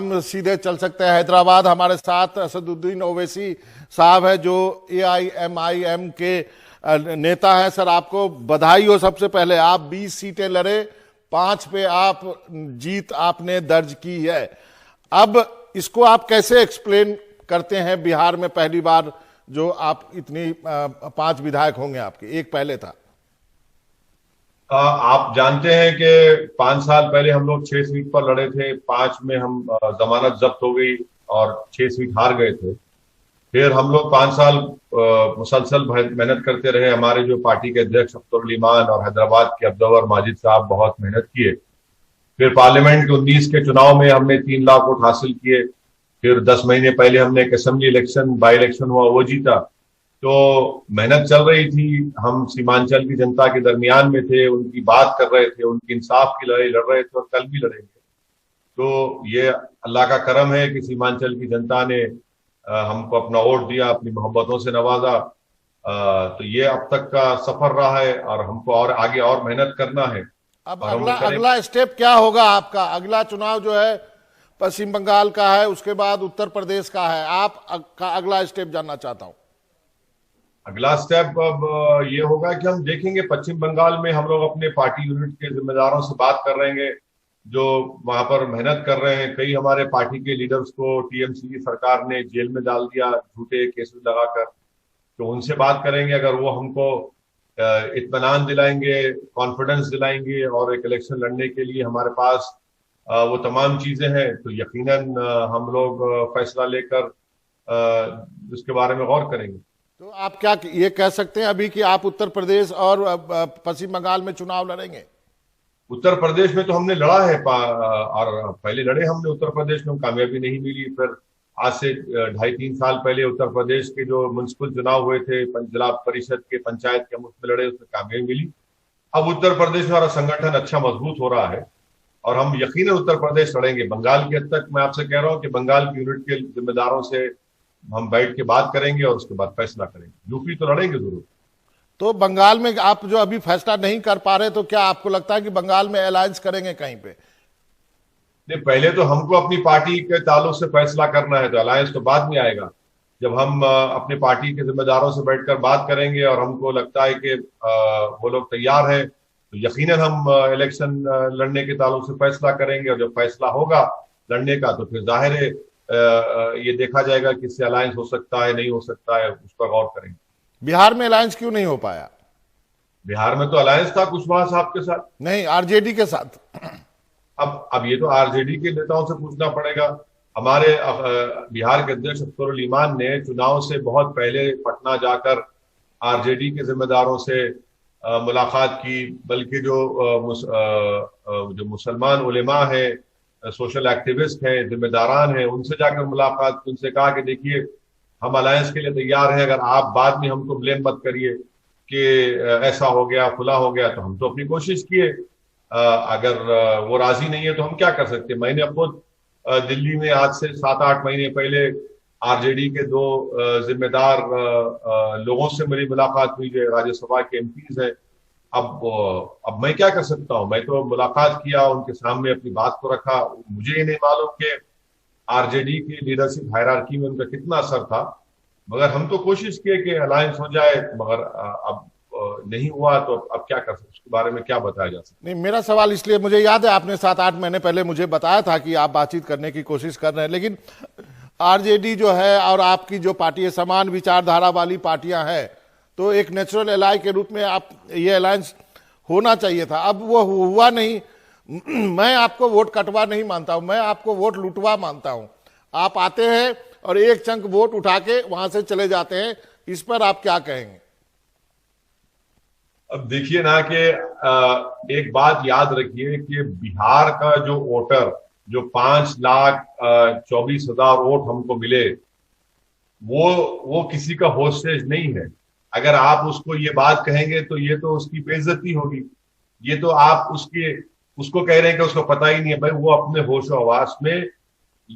हम सीधे चल सकते हैं हैदराबाद। हमारे साथ असदुद्दीन ओवैसी साहब है जो AIMIM के नेता हैं। सर, आपको बधाई हो। सबसे पहले आप 20 सीटें लड़े, 5 पे आप जीत आपने दर्ज की है। अब इसको आप कैसे एक्सप्लेन करते हैं? बिहार में पहली बार जो आप इतनी 5 विधायक होंगे, आपके एक पहले था। आप जानते हैं कि 5 साल पहले हम लोग 6 सीट पर लड़े थे। 5 में हम जमानत जब्त हो गई और 6 सीट हार गए थे। फिर हम लोग 5 साल मुसलसल मेहनत करते रहे। हमारे जो पार्टी के अध्यक्ष अख्तरुल इमान और हैदराबाद के अब्दुल माजिद साहब बहुत मेहनत किए। फिर पार्लियामेंट के 19 के चुनाव में हमने 3 लाख वोट हासिल किए। फिर 10 महीने पहले हमने एक असेंबली इलेक्शन बाई इलेक्शन हुआ, वो जीता। तो मेहनत चल रही थी। हम सीमांचल की जनता के दरमियान में थे, उनकी बात कर रहे थे, उनकी इंसाफ की लड़ाई लड़ रहे थे और कल भी लड़ेंगे। तो ये अल्लाह का करम है कि सीमांचल की जनता ने हमको अपना वोट दिया, अपनी मोहब्बतों से नवाजा। तो ये अब तक का सफर रहा है और हमको और आगे और मेहनत करना है। अब और अगला स्टेप क्या होगा आपका? अगला चुनाव जो है पश्चिम बंगाल का है, उसके बाद उत्तर प्रदेश का है। आप का अगला स्टेप जानना चाहता हूं। अगला स्टेप अब ये होगा कि हम देखेंगे पश्चिम बंगाल में हम लोग अपने पार्टी यूनिट के जिम्मेदारों से बात कर रहे हैं जो वहां पर मेहनत कर रहे हैं। कई हमारे पार्टी के लीडर्स को TMC सरकार ने जेल में डाल दिया झूठे केसेस लगाकर। तो उनसे बात करेंगे, अगर वो हमको इत्मीनान दिलाएंगे, कॉन्फिडेंस दिलाएंगे और एक इलेक्शन लड़ने के लिए हमारे पास वो तमाम चीजें हैं, तो यकीनन हम लोग फैसला लेकर उसके बारे में गौर करेंगे। तो आप क्या ये कह सकते हैं अभी कि आप उत्तर प्रदेश और पश्चिम बंगाल में चुनाव लड़ेंगे? उत्तर प्रदेश में तो हमने लड़ा है और पहले लड़े हमने उत्तर प्रदेश में, कामयाबी नहीं मिली। फिर आज से 2.5-3 साल पहले उत्तर प्रदेश के जो म्युनिसिपल चुनाव हुए थे, जिला परिषद के, पंचायत के, हम उसमें लड़े, उसमें कामयाबी मिली। अब उत्तर प्रदेश में हमारा संगठन अच्छा मजबूत हो रहा है और हम यकीनन उत्तर प्रदेश लड़ेंगे। बंगाल की हद तक मैं आपसे कह रहा हूं कि बंगाल की यूनिट के जिम्मेदारों से हम बैठ के बात करेंगे और उसके बाद फैसला करेंगे। यूपी तो लड़ेंगे जरूर। तो बंगाल में आप जो अभी फैसला नहीं कर पा रहे, तो क्या आपको लगता है कि बंगाल में अलायंस करेंगे कहीं पे? नहीं, पहले तो हमको अपनी पार्टी के ताल्लुक से फैसला करना है, तो अलायंस तो बाद में आएगा। जब हम अपने पार्टी के जिम्मेदारों से बैठकर बात करेंगे और हमको लगता है कि वो लोग तैयार हैं, तो यकीनन हम इलेक्शन लड़ने के ताल्लुक से फैसला करेंगे। और जब फैसला होगा लड़ने का तो फिर जाहिर है ये देखा जाएगा कि इससे अलायंस हो सकता है, नहीं हो सकता है, उस पर गौर करेंगे। बिहार में अलायंस क्यों नहीं हो पाया? बिहार में तो अलायंस था कुशवाहा साहब के साथ। नहीं, RJD के साथ। अब ये तो RJD के नेताओं से पूछना पड़ेगा। हमारे बिहार के अध्यक्ष अख्तरुल इमान ने चुनाव से बहुत पहले पटना जाकर RJD के जिम्मेदारों से मुलाकात की, बल्कि जो मुसलमान उलेमा है, सोशल एक्टिविस्ट हैं, जिम्मेदारान हैं, उनसे जाकर मुलाकात, उनसे कहा कि देखिए हम अलायंस के लिए तैयार हैं, अगर आप बाद में हमको ब्लेम मत करिए कि ऐसा हो गया, खुला हो गया। तो हम तो अपनी कोशिश किए। अगर वो राजी नहीं है तो हम क्या कर सकते। मैंने खुद दिल्ली में आज से 7-8 महीने पहले RJD के 2 जिम्मेदार लोगों से मेरी मुलाकात हुई जो राज्यसभा के MPs हैं। अब मैं क्या कर सकता हूं? मैं तो मुलाकात किया, उनके सामने अपनी बात को रखा। मुझे ये नहीं मालूम कि RJD की लीडरशिप हायरार्की में उनका कितना असर था, मगर हम तो कोशिश किए कि अलायंस हो जाए, मगर अब नहीं हुआ। तो अब क्या कर सकते, उसके बारे में क्या बताया जा सकता? नहीं, मेरा सवाल इसलिए, मुझे याद है आपने 7-8 महीने पहले मुझे बताया था कि आप बातचीत करने की कोशिश कर रहे हैं, लेकिन RJD जो है और आपकी जो पार्टी है, समान विचारधारा वाली पार्टियां हैं, तो एक नेचुरल एलाय के रूप में आप ये अलायंस होना चाहिए था। अब वो हुआ नहीं। मैं आपको वोट कटवा नहीं मानता हूं, मैं आपको वोट लुटवा मानता हूं। आप आते हैं और एक चंक वोट उठा के वहां से चले जाते हैं। इस पर आप क्या कहेंगे? अब देखिए ना कि एक बात याद रखिए कि बिहार का जो वोटर, जो 5,24,000 वोट हमको मिले, वो किसी का होस्टेज नहीं है। अगर आप उसको ये बात कहेंगे तो ये तो उसकी बेइज्जती होगी। ये तो आप उसको कह रहे हैं कि उसको पता ही नहीं है। भाई, वो अपने होशो हवास में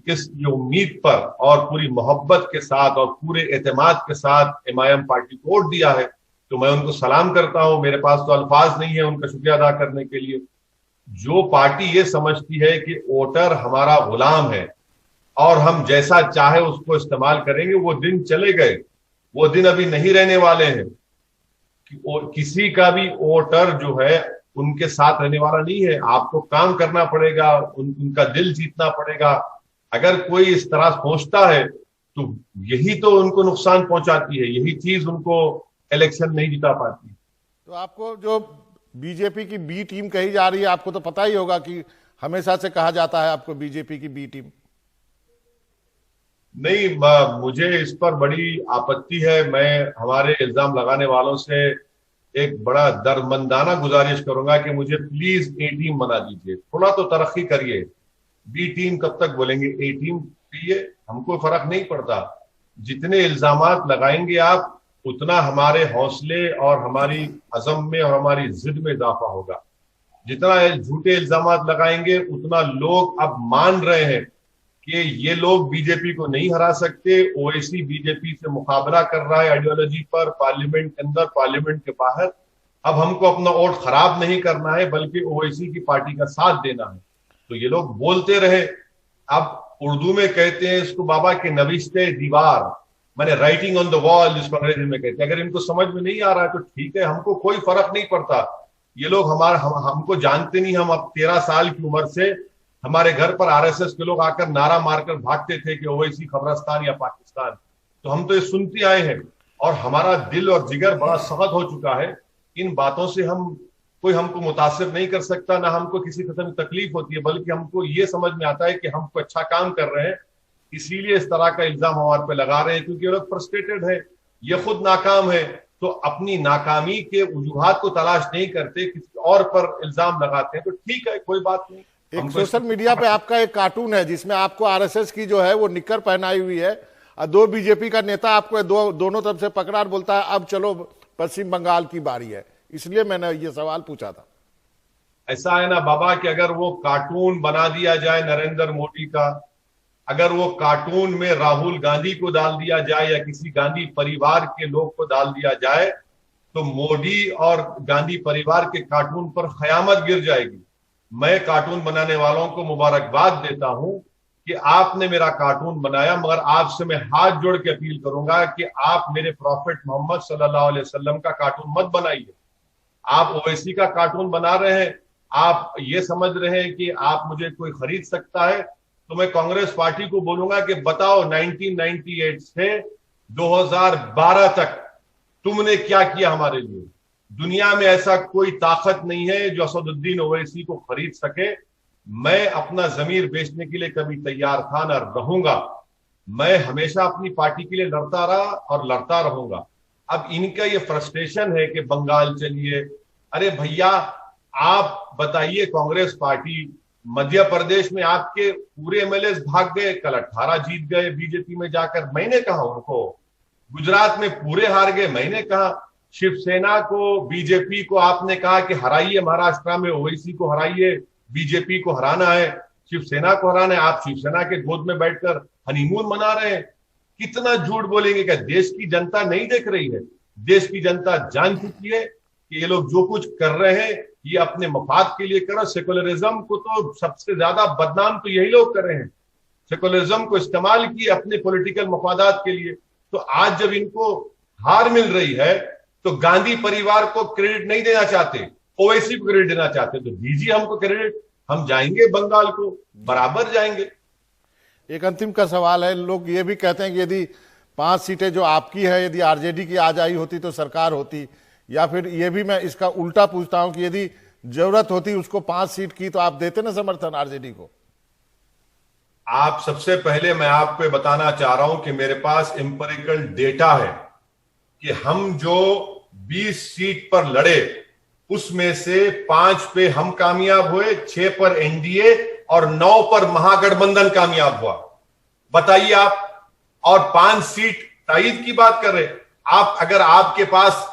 किस ये उम्मीद पर और पूरी मोहब्बत के साथ और पूरे एतमाद के साथ MIM पार्टी को वोट दिया है, तो मैं उनको सलाम करता हूं। मेरे पास तो अल्फाज नहीं है उनका शुक्रिया अदा करने के लिए। जो पार्टी ये समझती है कि वोटर हमारा गुलाम है, और हम जैसा चाहे उसको इस्तेमाल करेंगे। वो दिन चले गए, वो दिन अभी नहीं रहने वाले हैं। किसी का भी वोटर जो है उनके साथ रहने वाला नहीं है। आपको काम करना पड़ेगा, उनका दिल जीतना पड़ेगा। अगर कोई इस तरह सोचता है तो यही तो उनको नुकसान पहुंचाती है, यही चीज उनको इलेक्शन नहीं जिता पाती। तो आपको जो बीजेपी की बी टीम कही जा रही है, आपको तो पता ही होगा कि हमेशा से कहा जाता है आपको बीजेपी की बी टीम। नहीं, मुझे इस पर बड़ी आपत्ति है। मैं हमारे इल्जाम लगाने वालों से एक बड़ा दर्दमंदाना गुजारिश करूंगा कि मुझे प्लीज ए टीम बना दीजिए, थोड़ा तो तरक्की करिए। बी टीम कब तक बोलेंगे, ए टीम कहिए, हमको फर्क नहीं पड़ता। जितने इल्जामात लगाएंगे आप, उतना हमारे हौसले और हमारी अज़म में और हमारी जिद में इजाफा होगा। जितना झूठे इल्जामात लगाएंगे उतना लोग अब मान रहे हैं कि ये लोग बीजेपी को नहीं हरा सकते। ओवैसी बीजेपी से मुकाबला कर रहा है आइडियोलॉजी पर, पार्लियामेंट के अंदर, पार्लियामेंट के बाहर। अब हमको अपना वोट खराब नहीं करना है, बल्कि ओवैसी की पार्टी का साथ देना है। तो ये लोग बोलते रहे। अब उर्दू में कहते हैं इसको बाबा के नविश्ते दीवार, मैंने राइटिंग ऑन द वॉल जिसको अंग्रेजी में कहते हैं। अगर इनको समझ में नहीं आ रहा है तो ठीक है, हमको कोई फर्क नहीं पड़ता। ये लोग हमको जानते नहीं। हम अब 13 साल की उम्र से हमारे घर पर आरएसएस के लोग आकर नारा मारकर भागते थे कि ओवैसी खबरस्तान या पाकिस्तान। तो हम तो ये सुनते आए हैं और हमारा दिल और जिगर बड़ा सख्त हो चुका है। इन बातों से कोई हमको मुतासिर नहीं कर सकता, ना हमको किसी किस्म की तकलीफ होती है, बल्कि हमको ये समझ में आता है कि हम कोई अच्छा काम कर रहे हैं, इसीलिए इस तरह का इल्जाम हमारे पे लगा रहे हैं। क्योंकि ये लोग फ्रस्ट्रेटेड है, ये खुद नाकाम है, तो अपनी नाकामी के वजूहात को तलाश नहीं करते, किसी और पर इल्जाम लगाते हैं। तो ठीक है, कोई बात नहीं। एक सोशल मीडिया पे आपका एक कार्टून है जिसमें आपको आरएसएस की जो है वो निक्कर पहनाई हुई है और दो बीजेपी का नेता आपको दोनों तरफ से पकड़ा और बोलता है अब चलो पश्चिम बंगाल की बारी है। इसलिए मैंने ये सवाल पूछा था। ऐसा है ना बाबा कि अगर वो कार्टून बना दिया जाए नरेंद्र मोदी का, अगर वो कार्टून में राहुल गांधी को डाल दिया जाए या किसी गांधी परिवार के लोग को डाल दिया जाए, तो मोदी और गांधी परिवार के कार्टून पर कयामत गिर जाएगी। मैं कार्टून बनाने वालों को मुबारकबाद देता हूं कि आपने मेरा कार्टून बनाया, मगर आपसे मैं हाथ जोड़ के अपील करूंगा कि आप मेरे प्रॉफिट मोहम्मद सल्लल्लाहु अलैहि वसल्लम का कार्टून मत बनाइए। आप ओवैसी का कार्टून बना रहे हैं, आप ये समझ रहे हैं कि आप मुझे कोई खरीद सकता है। तो मैं कांग्रेस पार्टी को बोलूंगा कि बताओ 1998 से 2012 तक तुमने क्या किया हमारे लिए। दुनिया में ऐसा कोई ताकत नहीं है जो असदुद्दीन ओवैसी को खरीद सके। मैं अपना जमीर बेचने के लिए कभी तैयार था न रहूंगा। मैं हमेशा अपनी पार्टी के लिए लड़ता रहा और लड़ता रहूंगा। अब इनका ये फ्रस्ट्रेशन है कि बंगाल चलिए। अरे भैया, आप बताइए, कांग्रेस पार्टी मध्य प्रदेश में आपके पूरे एमएलए भाग गए, कल 18 जीत गए बीजेपी में जाकर, मैंने कहा उनको। गुजरात में पूरे हार गए, मैंने कहा। शिवसेना को, बीजेपी को आपने कहा कि हराइए, महाराष्ट्र में ओवैसी को हराइए, बीजेपी को हराना है, शिवसेना को हराना है। आप शिवसेना के गोद में बैठकर हनीमून मना रहे हैं। कितना झूठ बोलेंगे? क्या देश की जनता नहीं देख रही है? देश की जनता जान चुकी है कि ये लोग जो कुछ कर रहे हैं ये अपने मफाद के लिए कर रहे हैं। सेकुलरिज्म को तो सबसे ज्यादा बदनाम तो यही लोग कर रहे हैं। सेकुलरिज्म को इस्तेमाल किए अपने पॉलिटिकल मफादात के लिए। तो आज जब इनको हार मिल रही है तो गांधी परिवार को क्रेडिट नहीं देना चाहते, ओवैसी को क्रेडिट देना चाहते। तो दीजिए हमको क्रेडिट, हम जाएंगे बंगाल को, बराबर जाएंगे। एक अंतिम का सवाल है, लोग ये भी कहते हैं कि यदि 5 सीटें जो आपकी है यदि आरजेडी की आ जाई होती तो सरकार होती, या फिर ये भी मैं इसका उल्टा पूछता हूं कि यदि जरूरत होती उसको 5 सीट की तो आप देते ना समर्थन आरजेडी को? आप सबसे पहले मैं आपको बताना चाह रहा हूं कि मेरे पास एम्पिरिकल डेटा है कि हम जो 20 सीट पर लड़े उसमें से 5 पे हम कामयाब हुए, 6 पर एनडीए और 9 पर महागठबंधन कामयाब हुआ। बताइए आप, और 5 सीट ताईद की बात कर रहे आप। अगर आपके पास,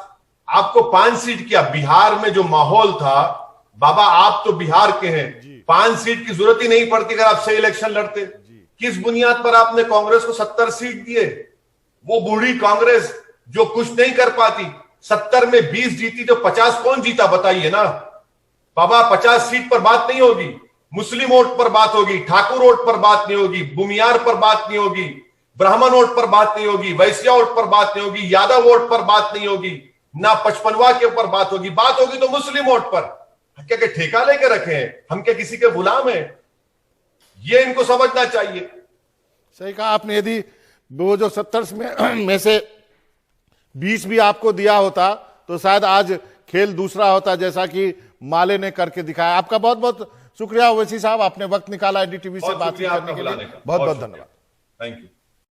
आपको 5 सीट क्या, बिहार में जो माहौल था बाबा, आप तो बिहार के हैं, 5 सीट की जरूरत ही नहीं पड़ती अगर आप सही इलेक्शन लड़ते। किस बुनियाद पर आपने कांग्रेस को 70 सीट दिए? वो बूढ़ी कांग्रेस जो कुछ नहीं कर पाती, 70 में 20 जीती तो 50 कौन जीता? बताइए ना बाबा। 50 सीट पर बात नहीं होगी। मुस्लिम वोट पर बात होगी, ठाकुर वोट पर बात नहीं होगी, बुमियार पर बात नहीं होगी, ब्राह्मण वोट पर बात नहीं होगी, वैश्या वोट पर बात नहीं होगी, यादव वोट पर बात नहीं होगी, ना 55वां के ऊपर बात होगी तो मुस्लिम वोट पर। क्या क्या ठेका लेके रखे हैं? हम क्या किसी के गुलाम हैं? ये इनको समझना चाहिए। सही कहा आपने। यदि वो जो 70 में से 20 भी आपको दिया होता तो शायद आज खेल दूसरा होता, जैसा कि माले ने करके दिखाया। आपका बहुत बहुत शुक्रिया ओवैसी साहब, आपने वक्त निकाला एनडीटीवी से बातचीत करने के लिए। बहुत बहुत धन्यवाद। Thank you.